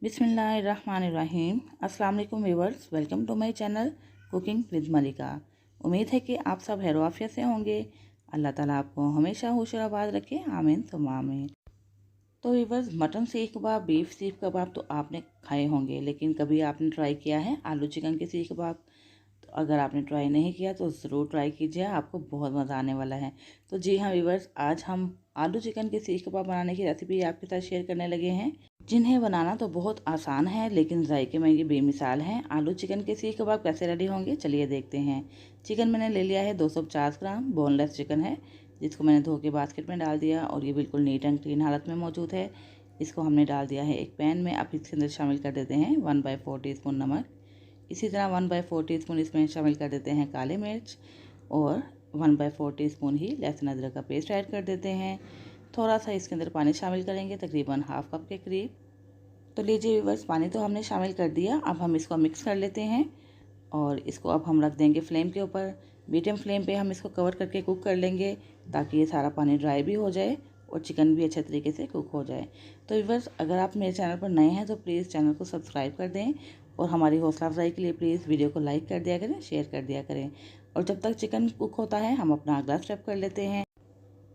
बिस्मिल्लाहिर्रहमानिर्रहीम। अस्सलाम वालेकुम viewers, welcome to my channel cooking with Malika. उम्मीद है कि आप सब खैर आफियत से होंगे। अल्लाह ताला आपको हमेशा खुश और आबाद रखे, आमीन सुम्मा आमीन। तो व्यूअर्स, मटन सीख कबाब, बीफ सीख कबाब तो आपने खाए होंगे, लेकिन कभी आपने ट्राई किया है आलू चिकन के सीख कबाब? तो अगर आपने ट्राई नहीं किया तो ज़रूर ट्राई कीजिए, आपको बहुत मज़ा आने वाला है। तो जी हाँ व्यूअर्स, आज हम आलू चिकन के सीख कबाब बनाने की रेसिपी आपके साथ शेयर करने लगे हैं, जिन्हें बनाना तो बहुत आसान है लेकिन जायके में ये बेमिसाल हैं। आलू चिकन के सीख कबाब कैसे रेडी होंगे, चलिए देखते हैं। चिकन मैंने ले लिया है 250 ग्राम, बोनलेस चिकन है, जिसको मैंने धो के बास्केट में डाल दिया और ये बिल्कुल नीट एंड क्लीन हालत में मौजूद है। इसको हमने डाल दिया है एक पैन में। अब इसके अंदर शामिल कर देते हैं 1/4 टीस्पून नमक। इसी तरह 1/4 टीस्पून इसमें शामिल कर देते हैं काले मिर्च और 1/4 टीस्पून ही लहसुन अदरक का पेस्ट ऐड कर देते हैं। थोड़ा सा इसके अंदर पानी शामिल करेंगे, तकरीबन हाफ कप के करीब। तो लीजिए व्यूअर्स, पानी तो हमने शामिल कर दिया। अब हम इसको मिक्स कर लेते हैं और इसको अब हम रख देंगे फ्लेम के ऊपर। मीडियम फ्लेम पे हम इसको कवर करके कुक कर लेंगे ताकि ये सारा पानी ड्राई भी हो जाए और चिकन भी अच्छे तरीके से कुक हो जाए। तो व्यूअर्स, अगर आप मेरे चैनल पर नए हैं तो प्लीज़ चैनल को सब्सक्राइब कर दें और हमारी हौसला अफजाई के लिए प्लीज़ वीडियो को लाइक कर दिया करें, शेयर कर दिया करें। और जब तक चिकन कुक होता है हम अपना अगला स्टेप कर लेते हैं।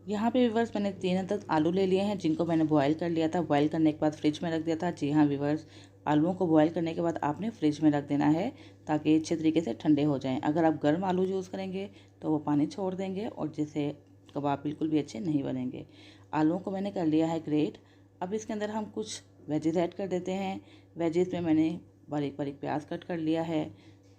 यहाँ पे व्यूवर्स, मैंने 3 अदद आलू ले लिए हैं, जिनको मैंने बॉयल कर लिया था। बॉयल करने के बाद फ्रिज में रख दिया था। जी हाँ व्यूवर्स, आलूओं को बॉयल करने के बाद आपने फ्रिज में रख देना है ताकि अच्छे तरीके से ठंडे हो जाएं। अगर आप गर्म आलू यूज़ करेंगे तो वो पानी छोड़ देंगे और जिससे कबाब बिल्कुल भी अच्छे नहीं बनेंगे। आलूओं को मैंने कर लिया है ग्रेट। अब इसके अंदर हम कुछ वेजेस ऐड कर देते हैं। वेजेस में मैंने बारीक बारीक प्याज कट कर लिया है,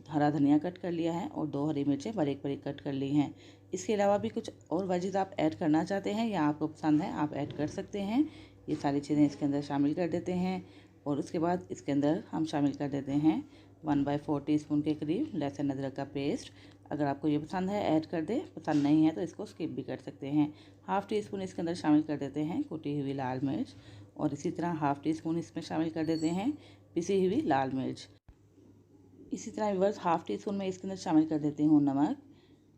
हरा धनिया कट कर लिया है और 2 हरी मिर्चें बारीक बारीक कट कर ली हैं। इसके अलावा भी कुछ और वेजेस आप ऐड करना चाहते हैं या आपको पसंद है आप ऐड कर सकते हैं। ये सारी चीज़ें इसके अंदर शामिल कर देते हैं और उसके बाद इसके अंदर हम शामिल कर देते हैं 1/4 टीस्पून के करीब लहसुन अदरक का पेस्ट। अगर आपको ये पसंद है ऐड कर दें, पसंद नहीं है तो इसको स्किप भी कर सकते हैं। हाफ़ टी स्पून इसके अंदर शामिल कर देते हैं कुटी हुई लाल मिर्च और इसी तरह हाफ़ टी स्पून इसमें शामिल कर देते हैं पिसी हुई लाल मिर्च। इसी तरह व्यूअर्स, हाफ़ टी स्पून में इसके अंदर शामिल कर देती हूँ नमक।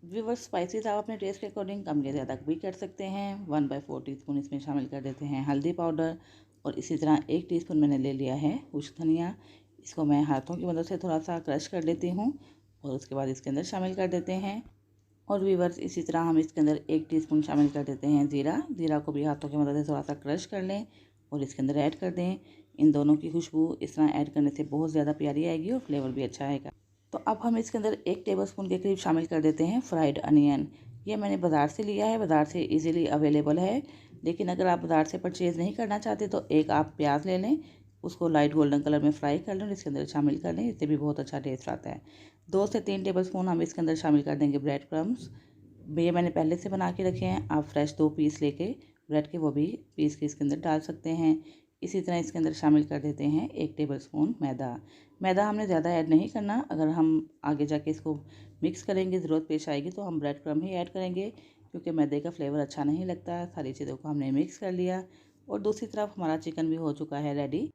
व्यूअर्स, स्पाइसेस आप अपने टेस्ट के अकॉर्डिंग कम या ज़्यादा भी कर सकते हैं। 1/4 टीस्पून इसमें शामिल कर देते हैं हल्दी पाउडर और इसी तरह 1 टीस्पून मैंने ले लिया है खुश्क धनिया। इसको मैं हाथों की मदद से थोड़ा सा क्रश कर लेती हूँ और उसके बाद इसके अंदर शामिल कर देते हैं। और व्यूअर्स, इसी तरह हम इसके अंदर 1 टीस्पून शामिल कर देते हैं ज़ीरा। ज़ीरा को भी हाथों की मदद से थोड़ा सा क्रश कर लें और इसके अंदर ऐड कर दें। इन दोनों की खुशबू इस तरह ऐड करने से बहुत ज़्यादा प्यारी आएगी और फ्लेवर भी अच्छा आएगा। तो अब हम इसके अंदर 1 टेबलस्पून के करीब शामिल कर देते हैं फ्राइड अनियन। ये मैंने बाज़ार से लिया है, बाज़ार से इजीली अवेलेबल है। लेकिन अगर आप बाज़ार से परचेज़ नहीं करना चाहते तो एक आप प्याज ले लें, उसको लाइट गोल्डन कलर में फ्राई कर लें और इसके अंदर शामिल कर लें, इससे भी बहुत अच्छा टेस्ट आता है। 2 से 3 टेबलस्पून हम इसके अंदर शामिल कर देंगे ब्रेड क्रम्स। ये मैंने पहले से बना के रखे हैं, आप फ्रेश 2 पीस लेके ब्रेड के वो भी पीस के इसके अंदर डाल सकते हैं। इसी तरह इसके अंदर शामिल कर देते हैं 1 टेबलस्पून मैदा। मैदा हमने ज़्यादा ऐड नहीं करना, अगर हम आगे जाके इसको मिक्स करेंगे, ज़रूरत पेश आएगी तो हम ब्रेड क्रम्ब ही ऐड करेंगे, क्योंकि मैदे का फ्लेवर अच्छा नहीं लगता। सारी चीज़ों को हमने मिक्स कर लिया और दूसरी तरफ हमारा चिकन भी हो चुका है रेडी।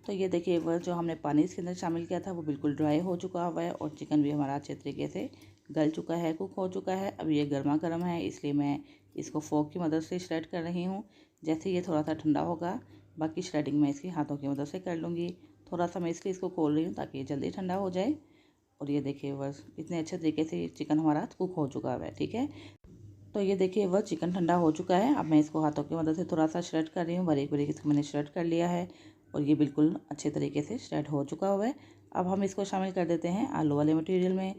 तो ये देखिए, वो जो हमने पानी इसके अंदर शामिल किया था वो बिल्कुल ड्राई हो चुका हुआ है और चिकन भी हमारा अच्छे तरीके से गल चुका है, कुक हो चुका है। अब ये गर्मा गर्म है, इसलिए मैं इसको फोक की मदद से श्रेड कर रही हूँ। जैसे ये थोड़ा सा ठंडा होगा, बाकी श्रेडिंग मैं इसकी हाथों की मदद से कर लूँगी। थोड़ा सा मैं इसलिए इसको खोल रही हूँ ताकि ये जल्दी ठंडा हो जाए। और ये देखिए बस इतने अच्छे तरीके से चिकन हमारा कुक हो चुका है, ठीक है। तो ये देखिए वह चिकन ठंडा हो चुका है। अब मैं इसको हाथों की मदद से थोड़ा सा श्रेड कर रही हूँ, बारीक बारीक इसको मैंने श्रेड कर लिया है और ये बिल्कुल अच्छे तरीके से श्रेड हो चुका हुआ है। अब हम इसको शामिल कर देते हैं आलू वाले मटेरियल में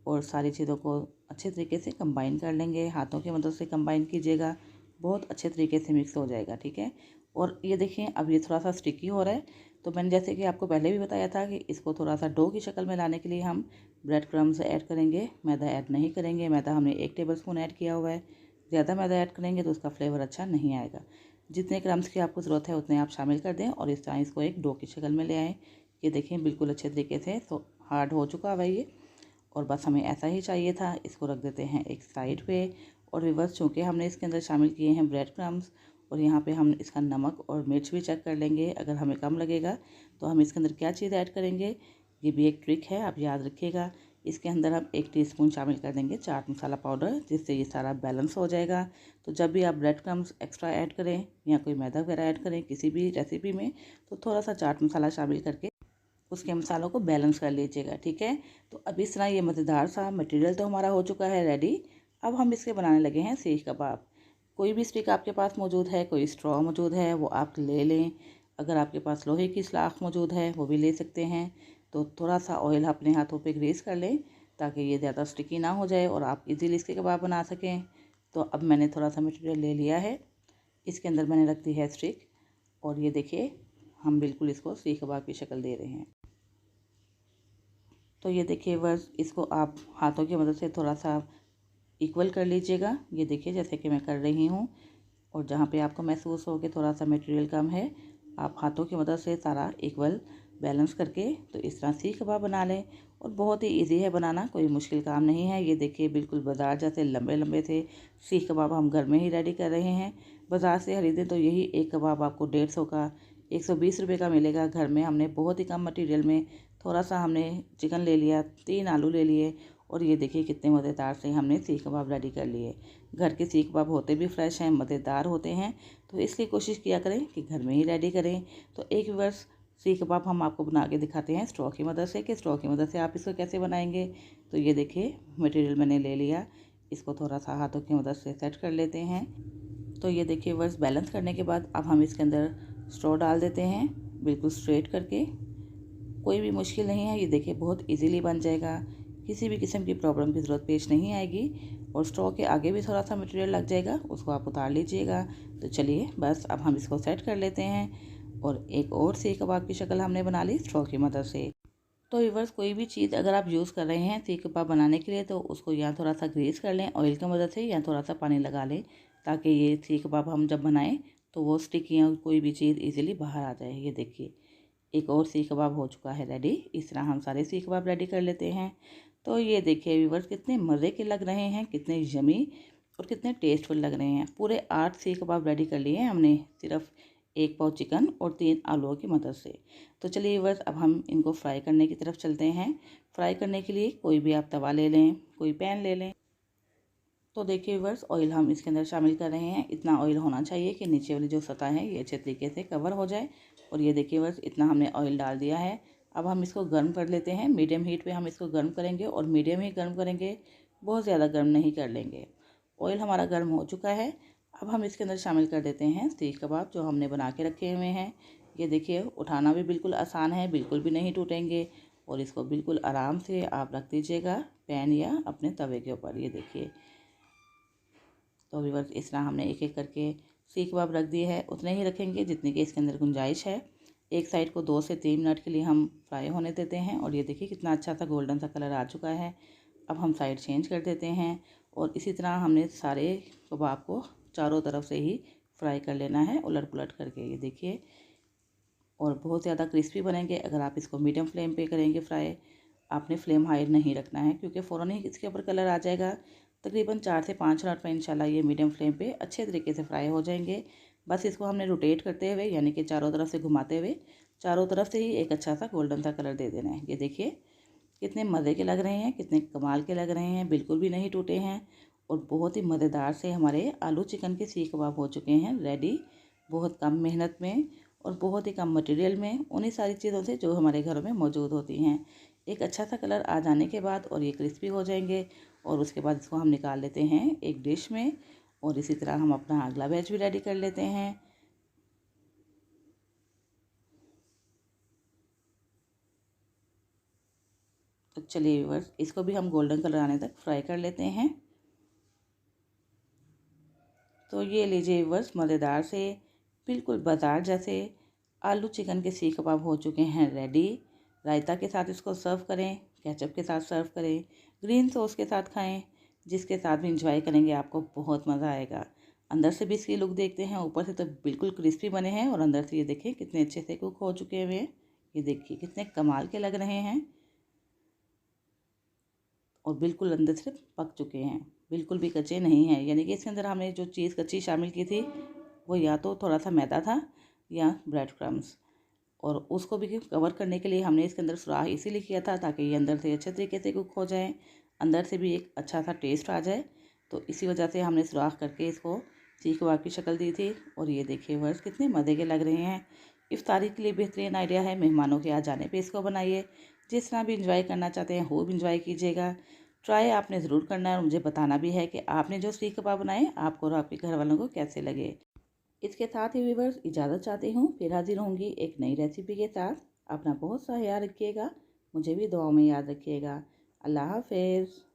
और सारी चीज़ों को अच्छे तरीके से कंबाइन कर लेंगे। हाथों की मदद से कंबाइन कीजिएगा, बहुत अच्छे तरीके से मिक्स हो जाएगा, ठीक है। और ये देखिए अब ये थोड़ा सा स्टिकी हो रहा है, तो मैंने जैसे कि आपको पहले भी बताया था कि इसको थोड़ा सा डो की शक्ल में लाने के लिए हम ब्रेड क्रम्स ऐड करेंगे, मैदा ऐड नहीं करेंगे। मैदा हमने 1 टेबलस्पून ऐड किया हुआ है, ज़्यादा मैदा ऐड करेंगे तो उसका फ्लेवर अच्छा नहीं आएगा। जितने क्रम्स की आपको ज़रूरत है उतने आप शामिल कर दें और इस तरह इसको एक डो की शक्ल में ले आएँ। ये देखें बिल्कुल अच्छे तरीके से तो हार्ड हो चुका है ये, और बस हमें ऐसा ही चाहिए था। इसको रख देते हैं एक साइड पे। और रिवर्स, चूँकि हमने इसके अंदर शामिल किए हैं ब्रेड क्रम्स और यहाँ पे हम इसका नमक और मिर्च भी चेक कर लेंगे। अगर हमें कम लगेगा तो हम इसके अंदर क्या चीज़ ऐड करेंगे, ये भी एक ट्रिक है, आप याद रखिएगा। इसके अंदर हम 1 टीस्पून शामिल कर देंगे चाट मसाला पाउडर, जिससे ये सारा बैलेंस हो जाएगा। तो जब भी आप ब्रेड क्रम्स एक्स्ट्रा ऐड करें या कोई मैदा वगैरह ऐड करें किसी भी रेसिपी में, तो थोड़ा सा चाट मसाला शामिल करके उसके मसालों को बैलेंस कर लीजिएगा, ठीक है। तो अब इस तरह ये मज़ेदार सा मटेरियल तो हमारा हो चुका है रेडी। अब हम इसके बनाने लगे हैं सीख कबाब। कोई भी स्टिक आपके पास मौजूद है, कोई स्ट्रॉ मौजूद है, वो आप ले लें। अगर आपके पास लोहे की सलाख मौजूद है वो भी ले सकते हैं। तो थोड़ा सा ऑयल अपने हाथों पे ग्रीस कर लें ताकि ये ज़्यादा स्टिकी ना हो जाए और आप इजीली इसके कबाब बना सकें। तो अब मैंने थोड़ा सा मटेरियल ले लिया है, इसके अंदर मैंने रख दी है स्टिक, और ये देखिए हम बिल्कुल इसको सीख कबाब की शक्ल दे रहे हैं। तो ये देखिए बस इसको आप हाथों की मदद से थोड़ा सा इक्वल कर लीजिएगा। ये देखिए जैसे कि मैं कर रही हूँ, और जहाँ पे आपको महसूस हो कि थोड़ा सा मटेरियल कम है, आप हाथों की मदद से सारा इक्वल बैलेंस करके तो इस तरह सीख कबाब बना लें। और बहुत ही इजी है बनाना, कोई मुश्किल काम नहीं है। ये देखिए बिल्कुल बाज़ार जैसे लंबे लंबे से सीख कबाब हम घर में ही रेडी कर रहे हैं। बाज़ार से खरीदें तो यही एक कबाब आपको 150 का 120 रुपये का मिलेगा। घर में हमने बहुत ही कम मटेरियल में थोड़ा सा हमने चिकन ले लिया, 3 आलू ले लिए, और ये देखिए कितने मज़ेदार से हमने सीख कबाब रेडी कर लिए। घर के सीख कबाब होते भी फ्रेश हैं, मज़ेदार होते हैं, तो इसलिए कोशिश किया करें कि घर में ही रेडी करें। तो एक वर्ष सीख कबाब हम आपको बना के दिखाते हैं स्ट्रॉ की मदद से, कि स्ट्रॉ की मदद से आप इसको कैसे बनाएंगे। तो ये देखिए मटेरियल मैंने ले लिया, इसको थोड़ा सा हाथों की मदद से सेट कर लेते हैं। तो ये देखिए वर्स बैलेंस करने के बाद अब हम इसके अंदर स्ट्रॉ डाल देते हैं बिल्कुल स्ट्रेट करके। कोई भी मुश्किल नहीं है, ये देखिए बहुत इजीली बन जाएगा, किसी भी किस्म की प्रॉब्लम की ज़रूरत पेश नहीं आएगी। और स्ट्रॉ के आगे भी थोड़ा सा मटेरियल लग जाएगा, उसको आप उतार लीजिएगा। तो चलिए बस अब हम इसको सेट कर लेते हैं, और एक और सीख कबाब की शक्ल हमने बना ली स्ट्रॉ की मदद से। तो व्यूअर्स कोई भी चीज़ अगर आप यूज़ कर रहे हैं सीख कबाब बनाने के लिए, तो उसको या थोड़ा सा ग्रीस कर लें ऑयल की मदद से, या थोड़ा सा पानी लगा लें, ताकि ये सीख कबाब हम जब बनाएं तो वो स्टिक या कोई भी चीज़ इजीली बाहर आ जाए। ये देखिए एक और सीख कबाब हो चुका है रेडी। इस तरह हम सारे सीख कबाब रेडी कर लेते हैं। तो ये देखिए व्यूअर्स कितने मज़े के लग रहे हैं, कितने यमी और कितने टेस्टफुल लग रहे हैं। पूरे 8 सीख कबाब रेडी कर लिए हैं हमने, सिर्फ 1 पाव चिकन और 3 आलूओं की मदद से। तो चलिए व्यूअर्स अब हम इनको फ्राई करने की तरफ चलते हैं। फ्राई करने के लिए कोई भी आप तवा ले लें, कोई पैन ले लें। तो देखिए व्यूअर्स ऑयल हम इसके अंदर शामिल कर रहे हैं। इतना ऑयल होना चाहिए कि नीचे वाली जो सतह है ये अच्छे तरीके से कवर हो जाए। और ये देखिए व्यूअर्स इतना हमने ऑयल डाल दिया है। अब हम इसको गर्म कर लेते हैं, मीडियम हीट पे हम इसको गर्म करेंगे, और मीडियम ही गर्म करेंगे, बहुत ज़्यादा गर्म नहीं कर लेंगे। ऑयल हमारा गर्म हो चुका है। अब हम इसके अंदर शामिल कर देते हैं सीख कबाब जो हमने बना के रखे हुए हैं। ये देखिए उठाना भी बिल्कुल आसान है, बिल्कुल भी नहीं टूटेंगे, और इसको बिल्कुल आराम से आप रख दीजिएगा पैन या अपने तवे के ऊपर। ये देखिए तो व्यूअर्स इस तरह हमने एक एक करके सीख कबाब रख दिए है, उतने ही रखेंगे जितनी कि इसके अंदर गुंजाइश है। एक साइड को 2 से 3 मिनट के लिए हम फ्राई होने देते हैं, और ये देखिए कितना अच्छा सा गोल्डन सा कलर आ चुका है। अब हम साइड चेंज कर देते हैं, और इसी तरह हमने सारे कबाब को चारों तरफ से ही फ्राई कर लेना है उलट पुलट करके। ये देखिए और बहुत ज़्यादा क्रिस्पी बनेंगे अगर आप इसको मीडियम फ्लेम पे करेंगे फ्राई। आपने फ्लेम हाई नहीं रखना है, क्योंकि फ़ौरन ही इसके ऊपर कलर आ जाएगा। तकरीबन 4 से 5 मिनट में इंशाल्लाह ये मीडियम फ्लेम पे अच्छे तरीके से फ्राई हो जाएंगे। बस इसको हमने रोटेट करते हुए, यानी कि चारों तरफ से घुमाते हुए, चारों तरफ से ही एक अच्छा सा गोल्डन सा कलर दे देना है। ये देखिए कितने मज़े के लग रहे हैं, कितने कमाल के लग रहे हैं, बिल्कुल भी नहीं टूटे हैं, और बहुत ही मज़ेदार से हमारे आलू चिकन के सीख कबाब हो चुके हैं रेडी। बहुत कम मेहनत में और बहुत ही कम मटेरियल में, उन्हीं सारी चीज़ों से जो हमारे घरों में मौजूद होती हैं। एक अच्छा सा कलर आ जाने के बाद और ये क्रिस्पी हो जाएंगे, और उसके बाद इसको हम निकाल लेते हैं एक डिश में, और इसी तरह हम अपना अगला बैच भी रेडी कर लेते हैं। तो चलिए व्यूअर्स इसको भी हम गोल्डन कलर आने तक फ्राई कर लेते हैं। तो ये लीजिए व्यूअर्स मज़ेदार से बिल्कुल बाजार जैसे आलू चिकन के सीख कबाब हो चुके हैं रेडी। रायता के साथ इसको सर्व करें, केचप के साथ सर्व करें, ग्रीन सॉस के साथ खाएं, जिसके साथ भी इंजॉय करेंगे आपको बहुत मज़ा आएगा। अंदर से भी इसकी लुक देखते हैं, ऊपर से तो बिल्कुल क्रिस्पी बने हैं, और अंदर से ये देखें कितने अच्छे से कुक हो चुके हुए हैं। ये देखिए कितने कमाल के लग रहे हैं, और बिल्कुल अंदर से पक चुके हैं, बिल्कुल भी कच्चे नहीं हैं। यानी कि इसके अंदर हमने जो चीज़ कच्ची शामिल की थी वो या तो थोड़ा सा मैदा था या ब्रेड क्रम्स। और उसको भी कवर करने के लिए हमने इसके अंदर सुराख इसीलिए किया था ताकि ये अंदर से अच्छे तरीके से कुक हो जाए, अंदर से भी एक अच्छा सा टेस्ट आ जाए। तो इसी वजह से हमने सुराख करके इसको सीख कबाब की शक्ल दी थी। और ये देखिए वर्स कितने मज़े के लग रहे हैं। इफ्तारी के लिए बेहतरीन आइडिया है, मेहमानों के आ जाने पे इसको बनाइए। जिस तरह भी इंजॉय करना चाहते हैं वो भी इंजॉय कीजिएगा। ट्राई आपने ज़रूर करना है और मुझे बताना भी है कि आपने जो सीख कबाब बनाए आपको और आपके घर वालों को कैसे लगे। इसके साथ ही व्यूअर्स इजाज़त चाहती हूँ, फिर हाजिर होंगी एक नई रेसिपी के साथ। अपना बहुत सा ख्याल रखिएगा, मुझे भी दुआओं में याद रखिएगा। अल्लाह हाफ़िज़।